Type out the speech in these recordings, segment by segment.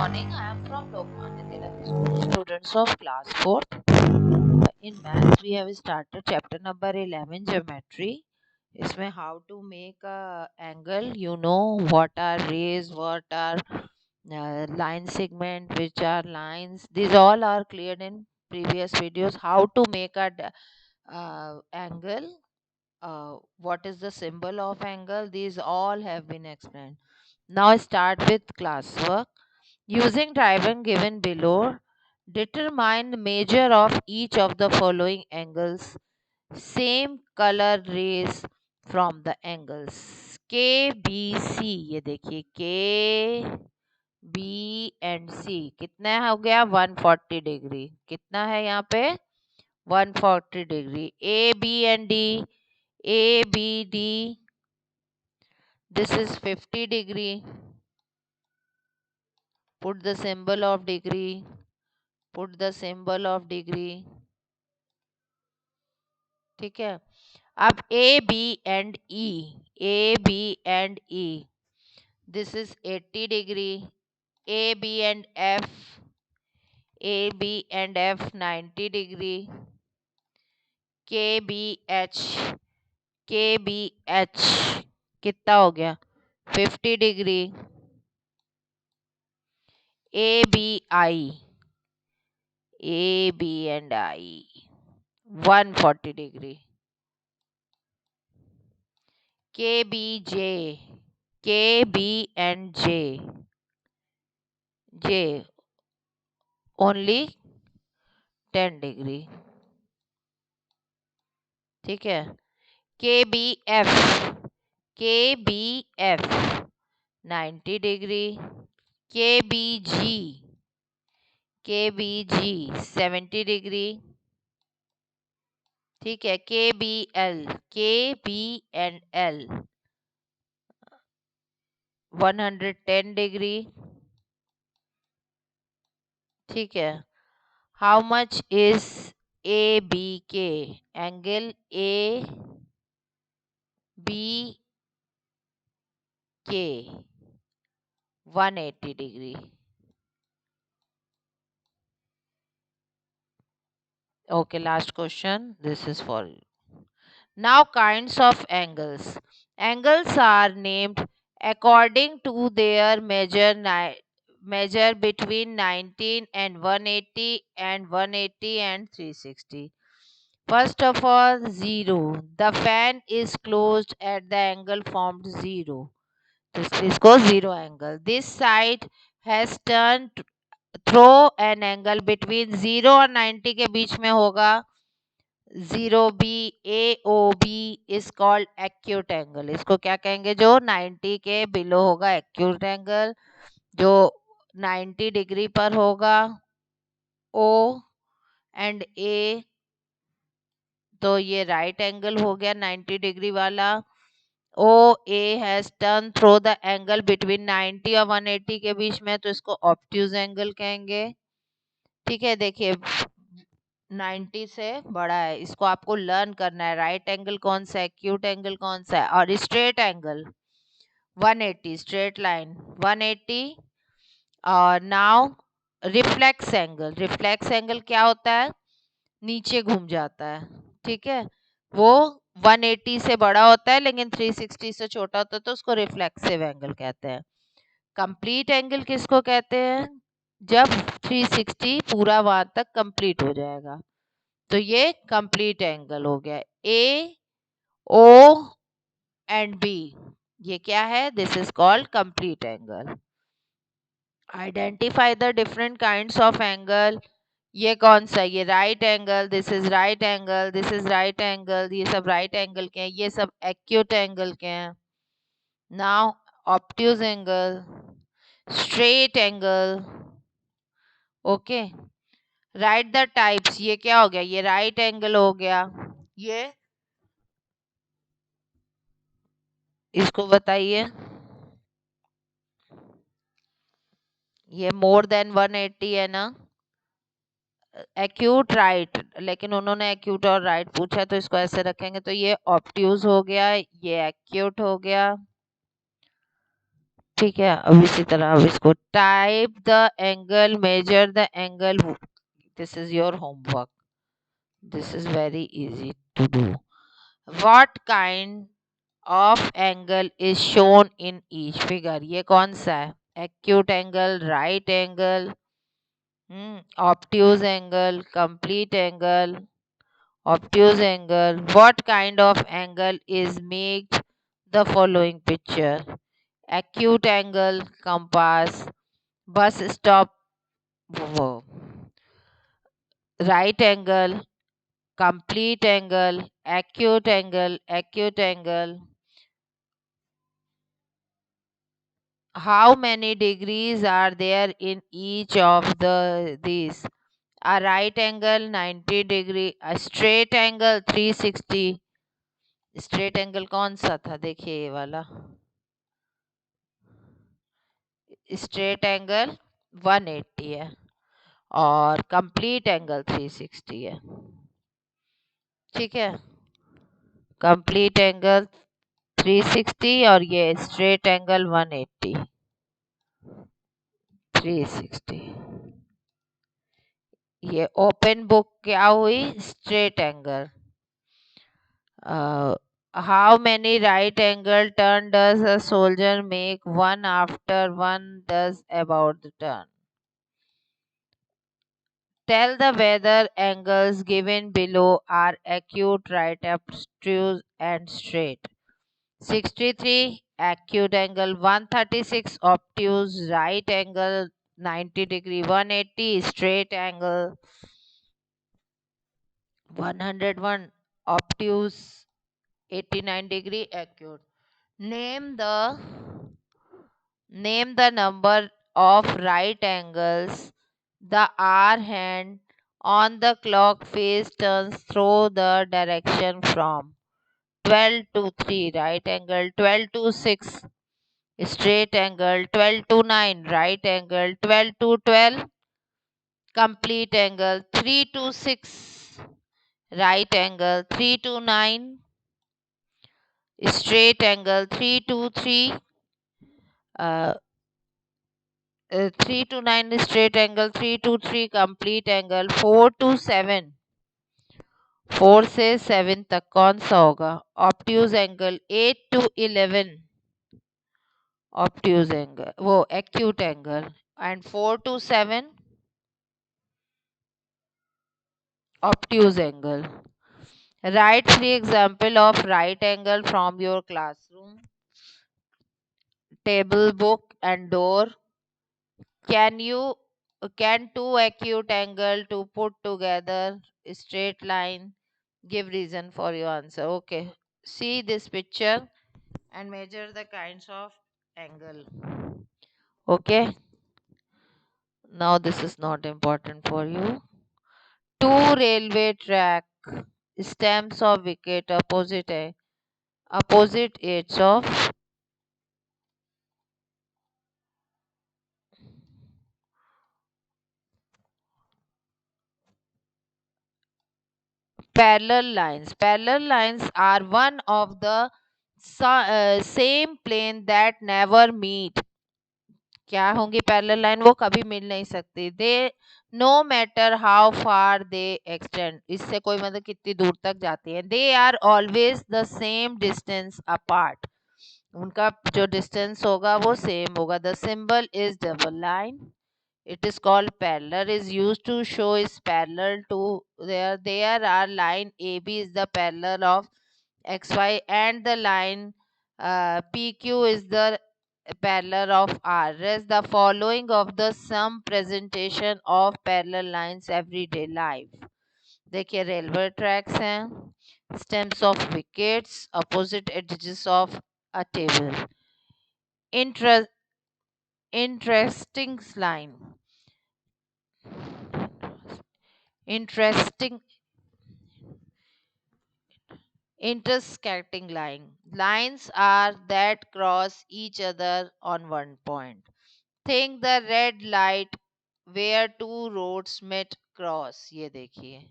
morning. I am from Lokmanya Tilak School, students of class 4th. In maths, we have started chapter number 11, geometry. इसमें how to make a angle, you know what are rays, what are line segment, which are lines. These all are cleared in previous videos. How to make a angle, what is the symbol of angle, these all have been explained. Now start with classwork. Using diagram given below, determine the measure of each of the following angles. Same color rays from the angles K, B, C. ये देखिए K, B and C कितना हो गया 140 degree. कितना है यहाँ पे 140 degree. A, B and D. A, B, D. This is 50 degree. Put the symbol of degree. Put the symbol of degree. ठीक है. अब A, B and E. A, B and E. This is 80 degree. A, B and F. A, B and F 90 degree. K, B, H. K, B, H. कितना हो गया 50 degree. A, B, I. A, B and I 140 degree. K, B, J. K, B and J. J only 10 degree. ठीक है. K, B, F. K, B, F 90 degree. K, B, G. K, B, G 70 degree. ठीक है. K, B, L. K, B and L 110 degree. ठीक है. How much is ABK? Angle ABK 180 degree. Okay, last question. This is for you. Now, kinds of angles. Angles are named according to their measure between 19 and 180 and 180 and 360. First of all, 0. The fan is closed at the angle formed 0. तो इसको 0 angle. This side has turned throw an angle between 0 और 90 के बीच में होगा 0B. AOB is called acute angle. इसको क्या कहेंगे जो 90 के बिलो होगा acute angle. जो 90 डिग्री पर होगा O and A. तो ये राइट एंगल हो गया 90 डिग्री वाला. OA has turn through the angle between 90 और 180 के बीच में, तो इसको ऑब्ट्यूज एंगल कहेंगे. ठीक है. देखिए 90 से बड़ा है, इसको आपको लर्न करना है. राइट एंगल कौन सा है, एक्यूट एंगल कौन सा है, और स्ट्रेट एंगल 180 स्ट्रेट लाइन 180. और now reflex angle. Reflex angle क्या होता है, नीचे घूम जाता है. ठीक है. वो 180 से बड़ा होता है लेकिन 360 से छोटा होता है, तो उसको रिफ्लेक्सिव एंगल कहते हैं. कंप्लीट एंगल किसको कहते हैं, जब 360 पूरा वहां तक कंप्लीट हो जाएगा, तो ये कंप्लीट एंगल हो गया. ए ओ एंड बी ये क्या है, this is called complete angle. Identify the different kinds of angle. ये कौन सा, ये right angle, this is right angle, this is right angle, ये सब राइट एंगल के हैं, ये सब एक्यूट एंगल के हैं. Now obtuse angle, straight angle. Okay. Right the types. ये क्या हो गया, ये राइट एंगल हो गया. ये इसको बताइए, ये मोर देन 180 है ना, एक्यूट राइट, लेकिन उन्होंने एक्यूट और राइट पूछा तो इसको ऐसे रखेंगे. तो ये ऑब्ट्यूज हो गया, ये एक्यूट हो गया. ठीक है, अब इसी तरह अब इसको type the angle, measure the angle. This is your homework. This is very easy to do. What kind of angle is shown in each figure. ये कौन सा है? Acute angle, right angle, obtuse angle, complete angle, obtuse angle. What kind of angle is made the following picture? Acute angle, compass, bus stop, wo- right angle, complete angle, acute angle, acute angle. How many degrees are there in each of these? A right angle 90 degree, a straight angle 360. Straight angle कौन सा था? देखिए ये वाला straight angle 180 है और complete angle 360 है. ठीक है, कंप्लीट एंगल 360 और ये स्ट्रेट एंगल 180. 360. ये ओपन बुक क्या हुई? Straight angle. How many right angle turn does a soldier make? One after one does about the turn. Tell the whether angles given below are acute, right, obtuse, and straight. 63 acute angle, 136 obtuse, right angle 90 degree, 180 straight angle, 101 obtuse, 89 degree acute. Name the Name the number of right angles the hour hand on the clock face turns through the direction from 12 to 3 right angle, 12 to 6 straight angle, 12 to 9 right angle, 12 to 12 complete angle, 3 to 6 right angle, 3 to 9 straight angle, 3 to 3 uh, 3 to 9 straight angle, 3 to 3 complete angle, 4 to 7. 4 से 7 तक कौन सा होगा? Obtuse angle. 8 to 11 obtuse angle, वो acute angle. And 4 to 7 obtuse angle. Write 3 example of right angle from your classroom, table, book, and door. Can you can two acute angle to put together straight line? Give reason for your answer. Okay. See this picture and measure the kinds of angle. Okay. Now this is not important for you. Two railway track stems of wicket opposite ends of parallel lines. Parallel lines are one of the same plane that never meet. क्या होंगी parallel line? वो कभी मिल नहीं सकती. They no matter how far they extend. इससे कोई मतलब कितनी दूर तक जाती है. They are always the same distance apart. उनका जो डिस्टेंस होगा वो सेम होगा. The symbol is double line. It is called parallel. Is used to show is parallel to there are line AB is the parallel of XY and the line PQ is the parallel of R. Rest the following of the some presentation of parallel lines everyday life. देखिए railway tracks हैं, stems of wickets, opposite edges of a table. Inter- Interesting line. Interesting intersecting line. Lines are that cross each other on one point. Think the red light where two roads met cross. ये देखिए.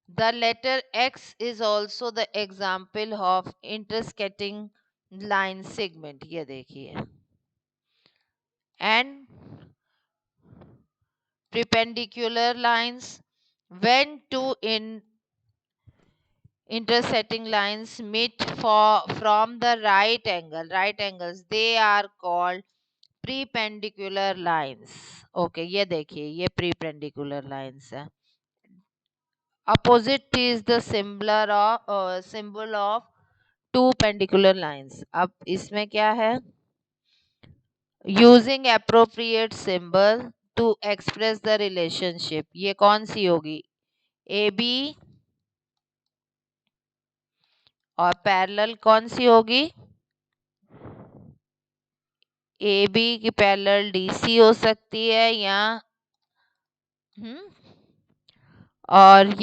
The letter X is also the example of intersecting line segment. ये देखिए. and perpendicular lines. When two intersecting lines meet from the right angles, they are called perpendicular lines. Okay ये देखिए ये perpendicular lines है. Opposite is the symbol of two perpendicular lines. अब इसमें क्या है? Using appropriate symbol to express the relationship. ये कौन सी होगी? AB और पैरेलल कौन सी होगी? AB की पैरेलल DC हो सकती है या और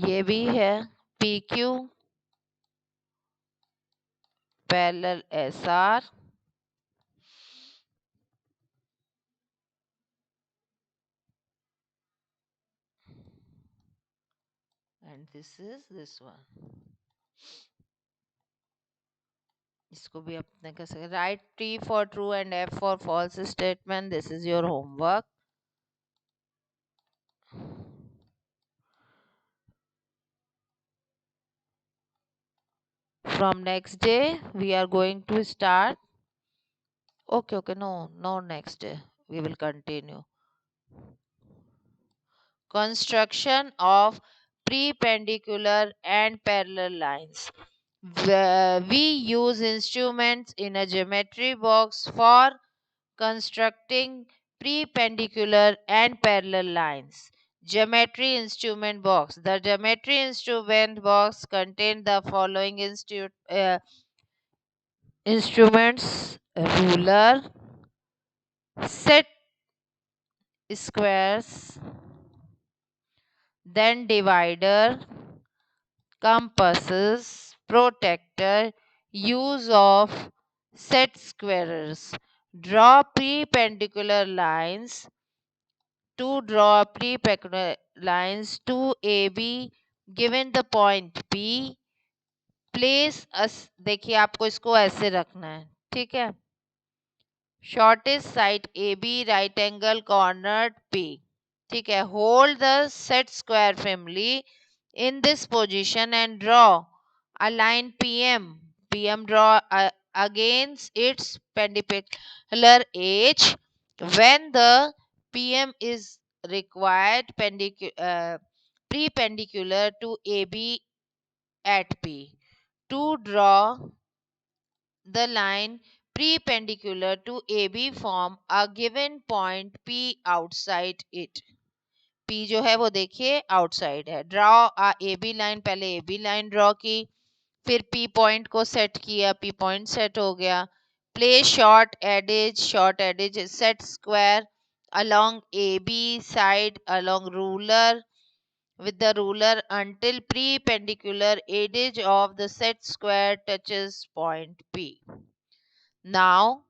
ये भी है PQ parallel SR and this is this one. इसको भी अपने कर सकते. Write T for true and F for false statement. This is your homework. From next day we are going to start. Okay, no next day. We will continue. Construction of perpendicular and parallel lines. We use instruments in a geometry box for constructing perpendicular and parallel lines. Geometry instrument box. The geometry instrument box contains the following instruments: ruler, set squares, then divider, compasses, protractor, use of set squares. Draw perpendicular lines. To draw perpendicular lines to AB given the point P, place us. देखिए आपको इसको ऐसे रखना है, ठीक है. Shortest side AB, right angle cornered P. ठीक है. Hold the set square firmly in this position and draw a line PM. PM draw against its perpendicular edge. When the PM is required perpendicular to AB at P. To draw the line perpendicular to AB form a given point P outside it. P जो है वो देखिए outside है. Draw आ AB line. पहले AB line draw की, फिर P point को set किया. P पॉइंट सेट हो गया. Place short adage set square along AB side along ruler with the ruler until perpendicular edge of the set square touches point P. Now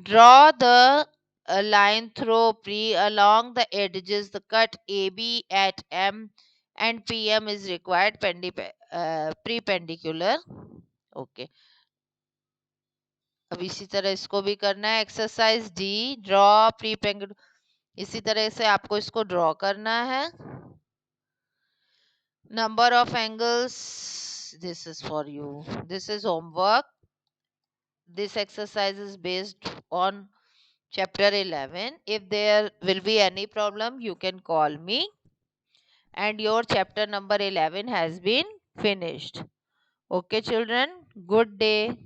draw the line through P along the edges. The cut AB at M and PM is required perpendicular. Okay. अब इसी तरह इसको भी करना है. Exercise D, draw perpendicular. इसी तरह से आपको इसको ड्रॉ करना है. Number of angles, this is for you. This is homework. This exercise is based on chapter 11. If there will be any problem, you can call me. And your chapter number 11 has been finished. Okay, children, good day.